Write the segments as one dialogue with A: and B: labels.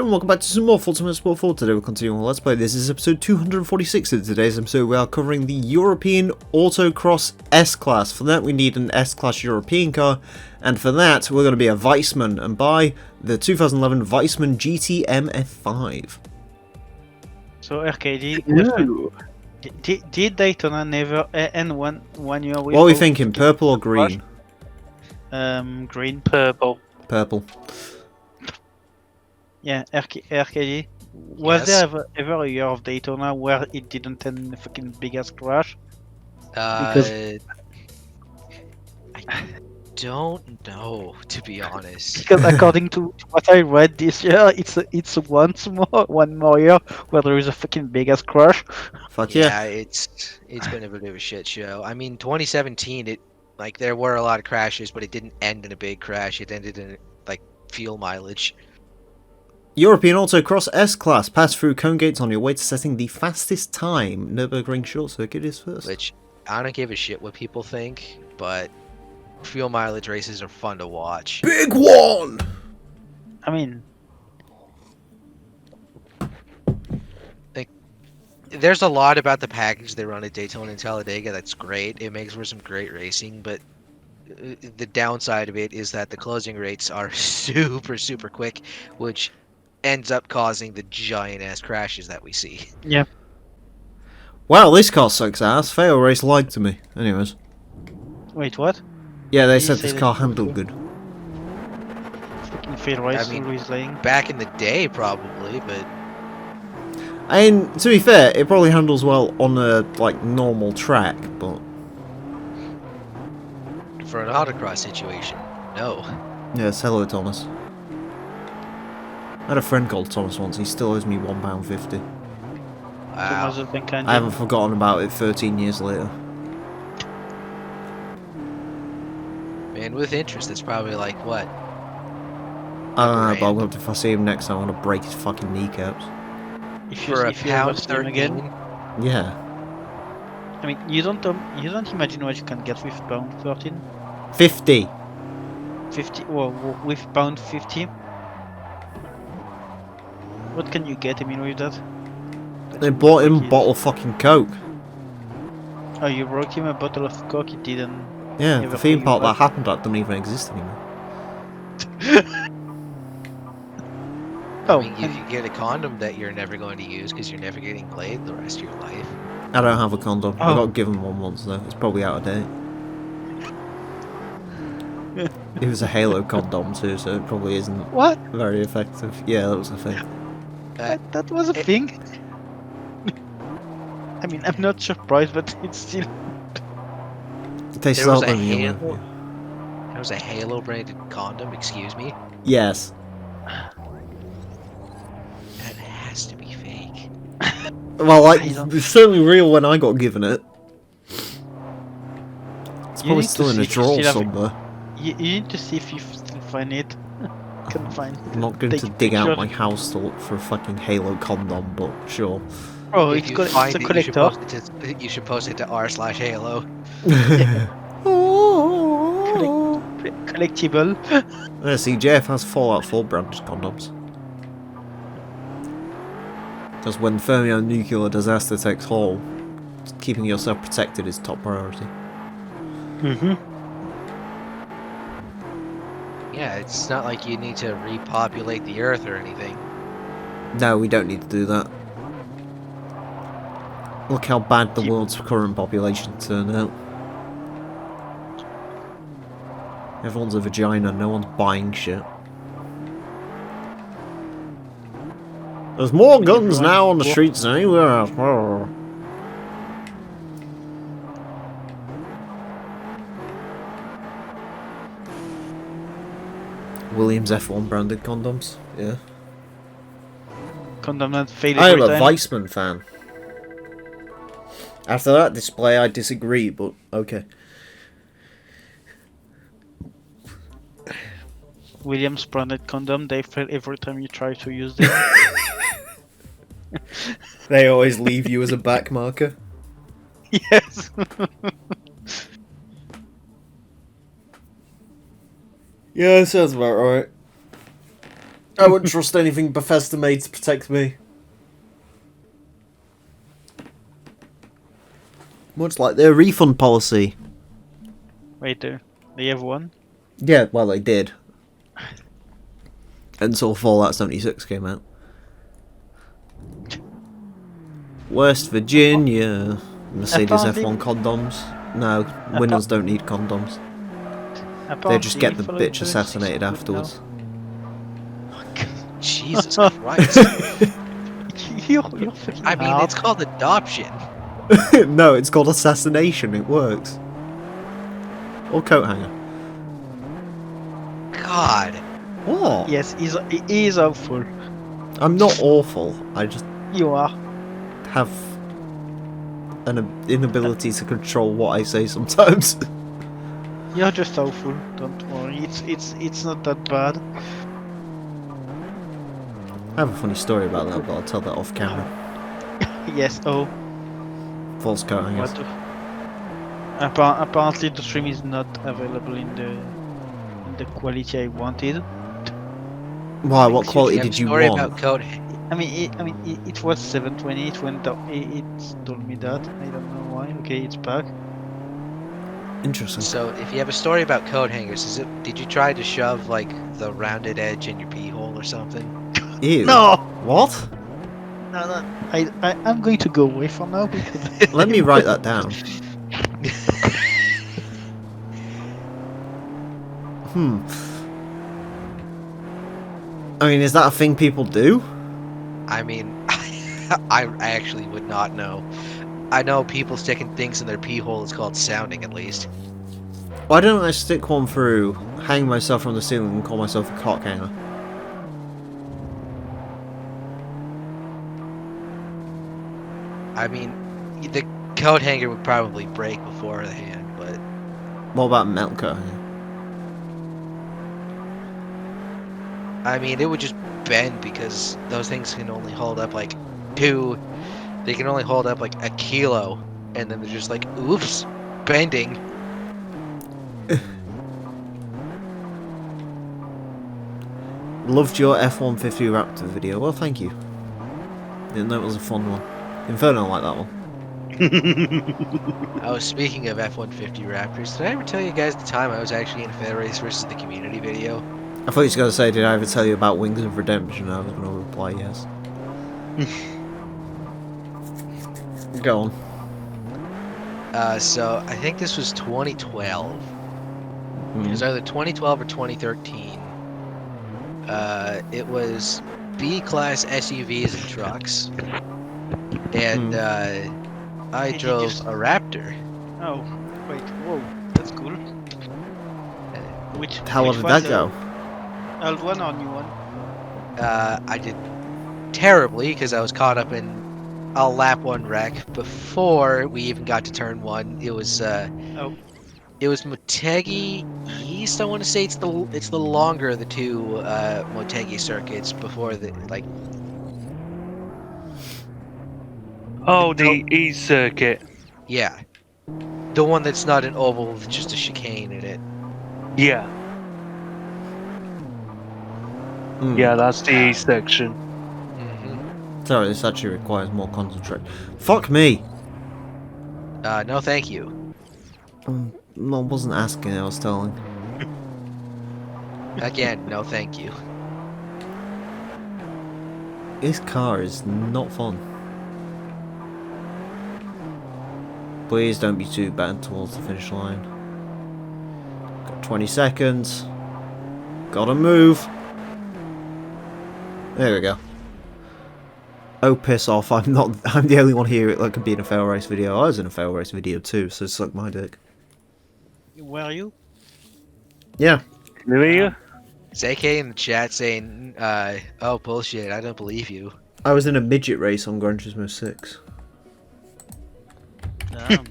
A: and welcome back to some more Forza Motorsport 4. Today we're continuing our Let's Play. This is episode 246. In today's episode we are covering the European Autocross S-Class. For that we need an S-Class European car, and for that we're going to be a Weissman and buy the 2011 Weissman GTM F5.
B: So RKD, did Daytona never end one year with...
A: What are we thinking, purple or green?
B: Green.
C: Purple.
A: Purple.
B: Yeah, RKD. Was there ever a year of Daytona where it didn't end in a fucking big ass crash?
C: I don't know, to be honest.
B: Because according to what I read this year, it's one more year where there is a fucking big ass crash.
A: Fuck yeah.
C: Yeah, it's been a bit of a shit show. I mean, 2017, there were a lot of crashes, but it didn't end in a big crash. It ended in fuel mileage.
A: European Autocross S-Class. Pass through cone gates on your way to setting the fastest time. Nürburgring Short Circuit is first.
C: Which, I don't give a shit what people think, but fuel mileage races are fun to watch.
A: Big one!
B: I mean...
C: There's a lot about the package they run at Daytona and Talladega that's great. It makes for some great racing, but the downside of it is that the closing rates are super, super quick, which ends up causing the giant-ass crashes that we see.
B: Yeah.
A: Wow, this car sucks ass. Fail Race lied to me. Anyways.
B: Wait, what?
A: Yeah, they
B: Did you
A: said
B: say
A: this
B: that
A: car
B: before?
A: handled good.
B: Fucking fail race,
C: I mean,
B: always lying.
C: Back in the day, probably, but
A: I mean, to be fair, it probably handles well on a, normal track, but...
C: for an autocross situation, no.
A: Yes, hello Thomas. I had a friend called Thomas once, he still owes me £1.50.
C: Wow.
A: I haven't forgotten about it 13 years later.
C: Man, with interest, it's probably what?
A: I don't know, but I'm going to, if I see him next time, I'm going to break his fucking kneecaps.
C: For a pound 13?
A: Yeah.
B: I mean, you don't imagine what you can get with pound 13?
A: 50!
B: 50, well, with pound 50? What can you get, I mean, with that?
A: They bought him a bottle of fucking Coke.
B: Oh, you brought him a bottle of Coke, it didn't...
A: Yeah,
B: never
A: the theme
B: pay you
A: park that
B: back?
A: happened at doesn't even exist anymore.
B: Oh,
C: I mean, you could get a condom that you're never going to use because you're never getting laid the rest of your life.
A: I don't have a condom. I
B: Oh.
A: got given one once though. It's probably out of date. It was a Halo condom too, so it probably isn't
B: what?
A: very effective. Yeah, that was a thing.
B: That was a thing? I mean, I'm not surprised, but it's still...
A: It tastes
C: There was
A: like
C: a
A: lemon, yeah.
C: Halo. There was a Halo branded condom, excuse me?
A: Yes.
C: That has to be fake.
A: Well,
B: I don't-
A: it's certainly real when I got given it. It's
B: You
A: probably
B: need to
A: still in
B: see
A: a
B: if you
A: drawer
B: still have it.
A: somewhere.
B: You need to see if you still find it. Can find it.
A: I'm not going
B: Take
A: to
B: a
A: dig out
B: picture.
A: my house to look for a fucking Halo condom, but sure.
B: Oh,
C: If
B: it's,
C: you
B: it's
C: find
B: a
C: it,
B: collector.
C: you should post it to r/Halo.
B: Collectible.
A: Yeah, see, JF has Fallout 4 branded condoms. Because when thermonuclear disaster takes hold, keeping yourself protected is top priority.
B: Mm-hmm.
C: Yeah, it's not like you need to repopulate the Earth or anything.
A: No, we don't need to do that. Look how bad the world's current population turned out. Everyone's a vagina, no one's buying shit. There's more guns now on the streets than anywhere else. Oh. Williams F1 branded condoms, yeah.
B: Condom that failed
A: I am
B: every
A: a
B: time.
A: Weissman fan. After that display, I disagree, but okay.
B: Williams branded condom, they fail every time you try to use them.
A: They always leave you as a back marker.
B: Yes.
A: Yeah, that sounds about right. I wouldn't trust anything Bethesda made to protect me. Much like their refund policy.
B: Wait, they have one?
A: Yeah, well, they did. Until Fallout 76 came out. West Virginia. Mercedes
B: Apparently-
A: F1 condoms. No, Windows don't need condoms. They just
B: Apparently
A: get the
B: Fallout
A: bitch
B: 76
A: assassinated
B: would
A: afterwards.
C: Jesus Christ.
B: You're fucking
C: I mean,
B: hard.
C: it's called adoption.
A: No, it's called assassination. It works. Or coat hanger.
C: God.
A: What?
B: Yes, he is awful.
A: I'm not awful. I just
B: You are.
A: have an inability to control what I say sometimes.
B: You're just awful. Don't worry. It's not that bad.
A: I have a funny story about that, but I'll tell that off camera.
B: Yes. Oh.
A: False coat hangers.
B: What? Apparently the stream is not available in the quality I wanted.
A: Why? What
B: Excuse
A: quality
C: You have a
A: did you
C: story
A: want?
C: about code.
B: It was 720. It went up. It told me that. I don't know why. Okay, it's back.
A: Interesting.
C: So, if you have a story about coat hangers, did you try to shove like the rounded edge in your pee hole or something?
A: Ew.
B: No.
A: What?
B: No. I'm going to go away for now because
A: Let me write that down. I mean, is that a thing people do?
C: I mean, I actually would not know. I know people sticking things in their pee hole is called sounding, at least.
A: Why don't I stick one through, hang myself from the ceiling, and call myself a cock hanger?
C: I mean, the coat hanger would probably break before the hand, but
A: What about melt coat hanger?
C: I mean, it would just bend because those things can only hold up like two. They can only hold up like a kilo, and then they're just like, oops, bending.
A: Loved your F-150 Raptor video. Well, thank you. Didn't know it was a fun one. Inferno like that one.
C: Oh, speaking of F-150 Raptors, did I ever tell you guys the time I was actually in a Fair Race versus the Community video?
A: I thought you were going to say, did I ever tell you about Wings of Redemption? I was going to reply yes. Go on.
C: So I think this was 2012. It was either 2012 or 2013. It was B-class SUVs and trucks, and I
B: Did you
C: drove
B: just-
C: a Raptor.
B: Oh, wait. Whoa, that's cool. Which?
A: How
B: which
A: did
B: one,
A: that
B: the
A: go?
B: Old one or new one?
C: I did terribly because I was caught up in a lap one wreck before we even got to turn one. It was it was Motegi East. I want to say it's the longer of the two Motegi circuits before the like.
D: Oh, the E circuit.
C: Yeah, the one that's not an oval with just a chicane in it.
D: Yeah, yeah, that's the E section.
A: Sorry, this actually requires more concentration. Fuck me!
C: No, thank you.
A: I wasn't asking, I was telling.
C: Again, no, thank you.
A: This car is not fun. Please don't be too bad towards the finish line. Got 20 seconds. Gotta move. There we go. Oh, piss off. I'm the only one here that could be in a fail race video. I was in a fail race video too, so suck my dick.
B: Were you?
A: Yeah.
D: Really?
C: Is AK in the chat saying, oh bullshit, I don't believe you.
A: I was in a midget race on Gran Turismo 6.
B: Damn.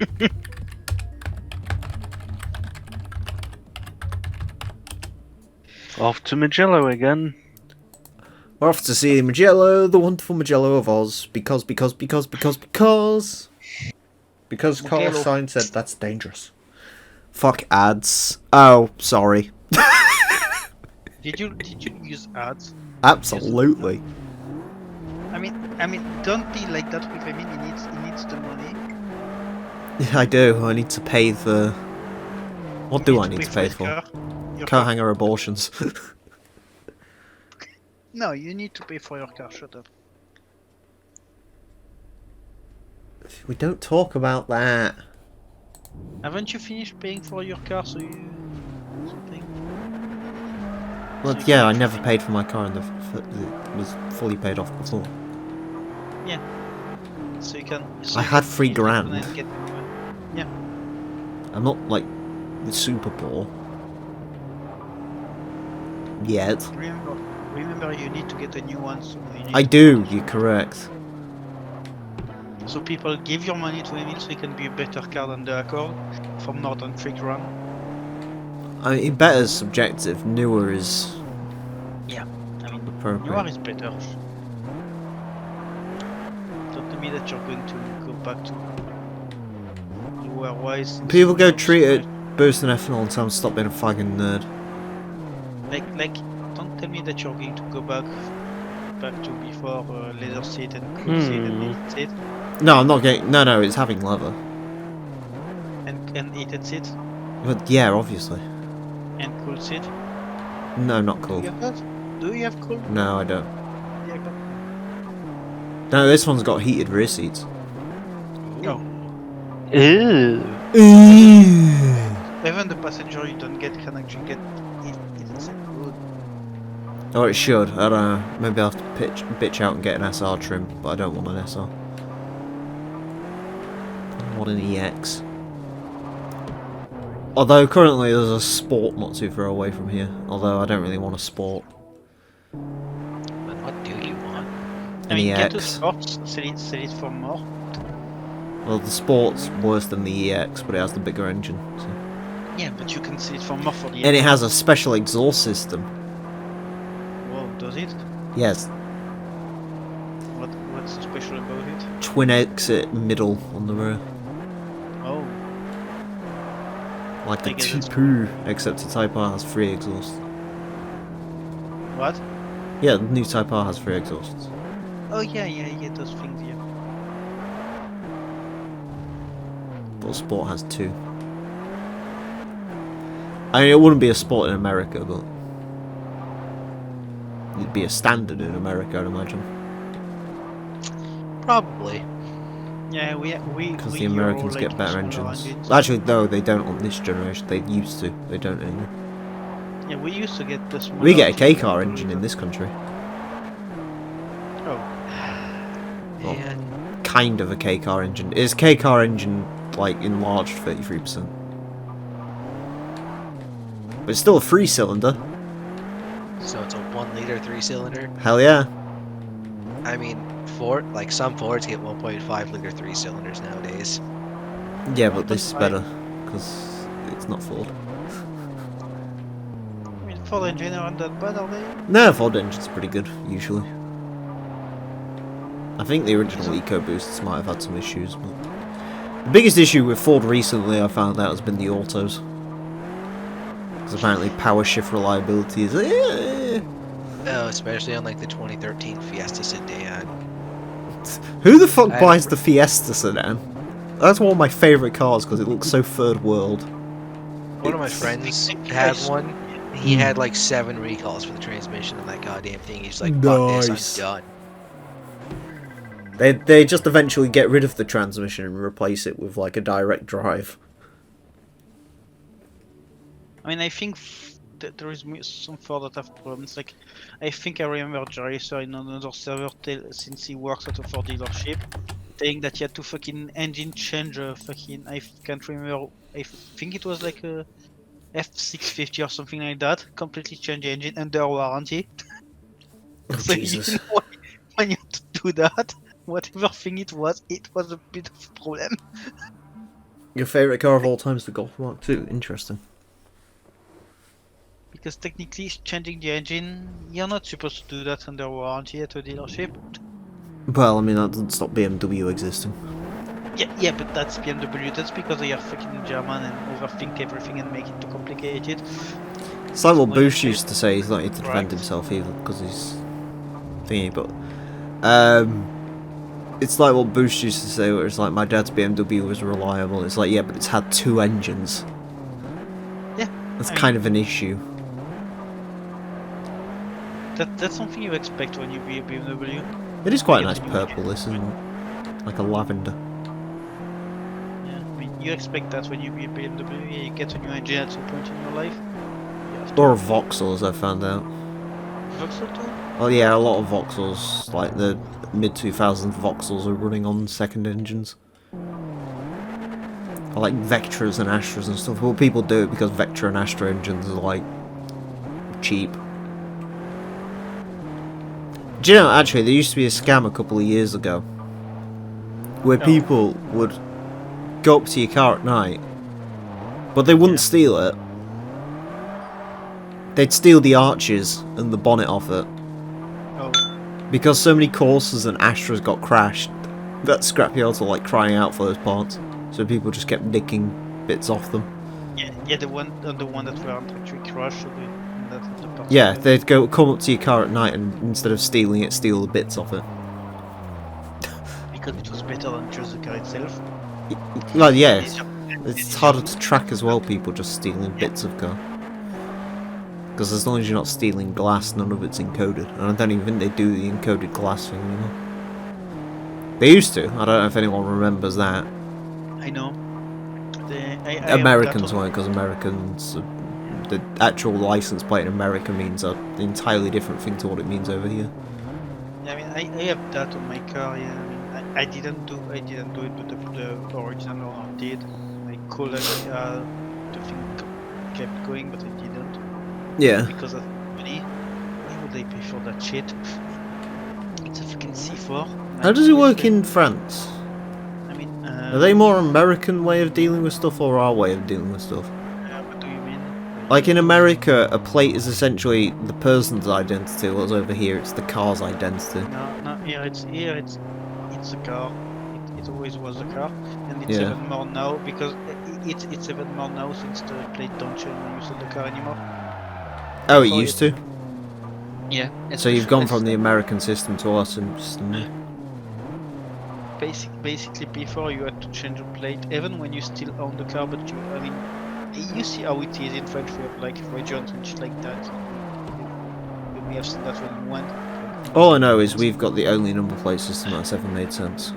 D: Off to Magello again.
A: We're off to see Magello, the wonderful Magello of Oz, because Carl
B: Mugello.
A: Sainz said that's dangerous. Fuck ads. Oh, sorry.
B: Did you use ads?
A: Absolutely.
B: I mean, don't be like that with him. He needs the money.
A: Yeah, I do. I need to pay the... What do I need to
B: for
A: pay
B: his
A: for?
B: car. Your
A: Car
B: car.
A: hanger abortions.
B: No, you need to pay for your car. Shut up.
A: We don't talk about that.
B: Haven't you finished paying for your car? So you something.
A: Well,
B: So you
A: yeah,
B: can
A: I never
B: finish-
A: paid for my car and it was fully paid off before.
B: So you can. So
A: I
B: you
A: had
B: can
A: 3
B: finish this one
A: grand.
B: and get the money.
A: I'm not, like, super poor. Yet.
B: Remember, you need to get a new one. So you need
A: I
B: to
A: do,
B: finish
A: you're
B: it.
A: correct.
B: So people give your money to Emil so he can be a better car than the Accord for more than 3 grand.
A: I mean, better is subjective, newer is
B: I mean,
A: appropriate.
B: newer is better. Don't tell me that you're going to go back to lower wise.
A: People go treat it boosting ethanol and tell them to stop being a fucking nerd.
B: Like, don't tell me that you're going to go back to before leather seat and cool seat and heated seat
A: No, I'm not getting... No, it's having leather.
B: and heated seat
A: But yeah, obviously.
B: and cool seat.
A: No, not
B: Do
A: cool.
B: you have that? Do you have cool?
A: No, I don't.
B: Yeah,
A: No, this one's got heated rear seats.
B: No.
D: Ew.
B: Even the passenger you don't get can actually get heated seat. Good.
A: Oh, it should. I don't know. Maybe I'll have to bitch out and get an SR trim, but I don't want an SR. I want an EX. Although currently there's a sport not too far away from here. Although I don't really want a sport.
C: But what do you want?
B: I mean, get a
A: EX.
B: sports, sell it for more.
A: Well, the sport's worse than the EX, but it has the bigger engine. So.
B: Yeah, but you can sell it for more for the.
A: And it has a special exhaust system.
B: Whoa, does it?
A: Yes,
B: What's so special about it?
A: twin exit middle on the rear.
B: Oh,
A: Like
B: I
A: a
B: guess it's-
A: T2, except the Type R has 3 exhausts.
B: what?
A: Yeah, the new Type R has 3 exhausts.
B: Oh yeah, those things, yeah.
A: But Sport has 2. I mean, it wouldn't be a Sport in America, but it'd be a standard in America, I'd imagine.
C: Probably.
B: Yeah,
A: Because
B: we
A: the Americans
B: Euro,
A: get
B: like,
A: better
B: smaller
A: engines. Actually, no, they don't on this generation. They used to. They don't anymore.
B: Yeah, we used to get the smaller.
A: We get a K-car
B: engine.
A: engine in this country.
B: Oh,
A: Well,
C: And
A: kind of a K-car engine. It's a K-car engine, like, enlarged 33%. But it's still a 3-cylinder.
C: so it's a 1 liter 3-cylinder.
A: Hell yeah.
C: I mean, some Fords get 1.5 liter 3-cylinders nowadays.
A: Yeah, but this is
B: 1.5.
A: better. Because it's not Ford.
B: I mean, Ford engine aren't that bad, are they?
A: No, Ford engines are pretty good, usually. I think the original EcoBoosts might have had some issues, but... The biggest issue with Ford recently, I found out, has been the autos. Because apparently power shift reliability is...
C: Oh, especially on like the 2013 Fiesta sedan.
A: Who the fuck
C: I-
A: buys the Fiesta sedan? That's one of my favourite cars because it looks so third world.
C: One of my
A: It's-
C: friends
B: It's-
C: had one. He had like 7 recalls for the transmission on that goddamn thing. He's like, fuck
A: Nice.
C: this, I'm done.
A: They just eventually get rid of the transmission and replace it with like a direct drive.
B: I mean, I think that there is some Ford that have problems. Like, I think I remember Jerry sir in another server since he works at a Ford dealership, saying that he had to fucking engine change fucking, I can't remember, I think it was like a F650 or something like that, completely change the engine under warranty.
A: Oh,
B: So
A: Jesus.
B: you know, when you have to do that, whatever thing it was a bit of a problem.
A: Your favourite car of all time is the Golf Mark II. Interesting.
B: Because technically changing the engine, you're not supposed to do that under warranty at a dealership.
A: Well, I mean, that doesn't stop BMW existing.
B: Yeah, but that's BMW. That's because they are fucking German and overthink everything and make it too complicated.
A: It's like what
B: Well,
A: Bush
B: you-
A: used to say, he's not here to defend
B: Right.
A: himself either, because he's thingy, but it's like what Boost used to say, where it's like, my dad's BMW was reliable. It's like, yeah, but it's had 2 engines.
B: Yeah,
A: That's
B: I
A: kind
B: mean,
A: of an issue.
B: that's something you expect when you be a BMW.
A: It is quite a
B: You
A: nice
B: get a new
A: purple,
B: engine.
A: this, isn't it? Like a lavender.
B: Yeah, I mean, you expect that when you be a BMW. Yeah, you get a new engine at some point in your life. You have to.
A: Or a Vauxhall, as I found out.
B: Vauxhall too?
A: Oh yeah, a lot of Vauxhalls, like the mid-2000s Vauxhalls, are running on second engines. I like Vectras and Astras and stuff. Well, people do it because Vectra and Astra engines are, like, cheap. Do you know, actually, there used to be a scam a couple of years ago where
B: Oh.
A: people would go up to your car at night, but they wouldn't
B: Yeah.
A: steal it. They'd steal the arches and the bonnet off it.
B: Oh,
A: Because so many Corsas and Astras got crashed, that scrapyards were like crying out for those parts. So people just kept nicking bits off them.
B: yeah, the one that were actually crashed. So that's the part.
A: Yeah, they'd come up to your car at night and instead of stealing it, steal the bits off it.
B: Because it was better than just the car itself.
A: Well, yeah,
B: Easier-
A: it's
B: easier
A: harder
B: to-
A: to track as well, people just stealing bits of car. Because as long as you're not stealing glass, none of it's encoded. And I don't even think they do the encoded glass thing anymore. They used to. I don't know if anyone remembers that.
B: I know. I have
A: Americans
B: that on-
A: weren't, because Americans... the actual license plate in America means an entirely different thing to what it means over here.
B: Yeah, I mean, I have that on my car. Yeah, I mean, I didn't do it, but the original owner did. I could have the thing kept going, but I didn't
A: Yeah.
B: because of money. Why would they pay for that shit? It's a fucking C4.
A: How does it work in France?
B: I mean,
A: Are they more American way of dealing with stuff or our way of dealing with stuff?
B: what do you mean?
A: Like in America, a plate is essentially the person's identity, whereas over here it's the car's identity.
B: No, here it's a car. It always was a car, and it's
A: Yeah.
B: even more now because it's even more now since the plate don't change when you sell the car anymore.
A: Oh, it
B: Before
A: used to?
B: Yeah.
A: So you've gone from the American system to our system.
B: Basically before you had to change a plate even when you still own the car, but I mean, you see how it is in French. We have like regions and shit like that. You may have seen that when you went.
A: All I know is we've got the only number plate system that's ever made sense.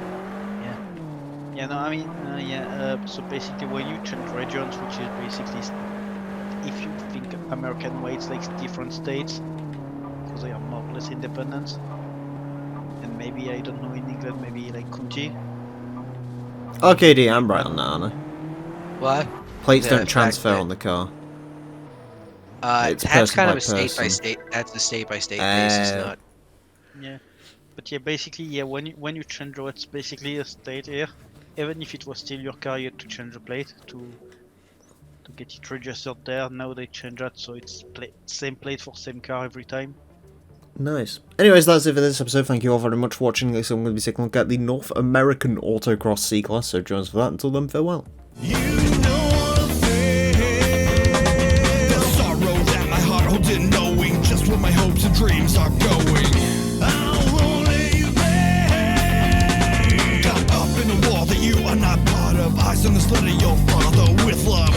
B: Yeah, no, I mean, so basically when you change regions, which is basically, if you think American way, it's like different states, because they are more or less independent. And maybe, I don't know, in England, maybe like county.
A: RKD, I'm right on that, aren't I?
C: What?
A: Plates
C: The
A: don't
C: fact
A: transfer
C: that-
A: on the car. It's
C: That's
A: person
C: kind
A: by
C: of a state by
A: person.
C: state. That's a state by state basis, not.
B: Yeah, but yeah, basically, yeah, when you change, it's basically a state here. Even if it was still your car, you had to change the plate to get it registered there. Now they change that, so it's same plate for same car every time.
A: Nice. Anyways, that's it for this episode. Thank you all very much for watching this. I'm going to be taking a look at the North American Autocross C-Class, so join us for that. Until then, farewell.
E: You know what I'm saying. The sorrow that my heart holds in knowing just where my hopes and dreams are going. I'll only play. Got up in a war that you are not part of. Eyes on this letter you'll follow with love.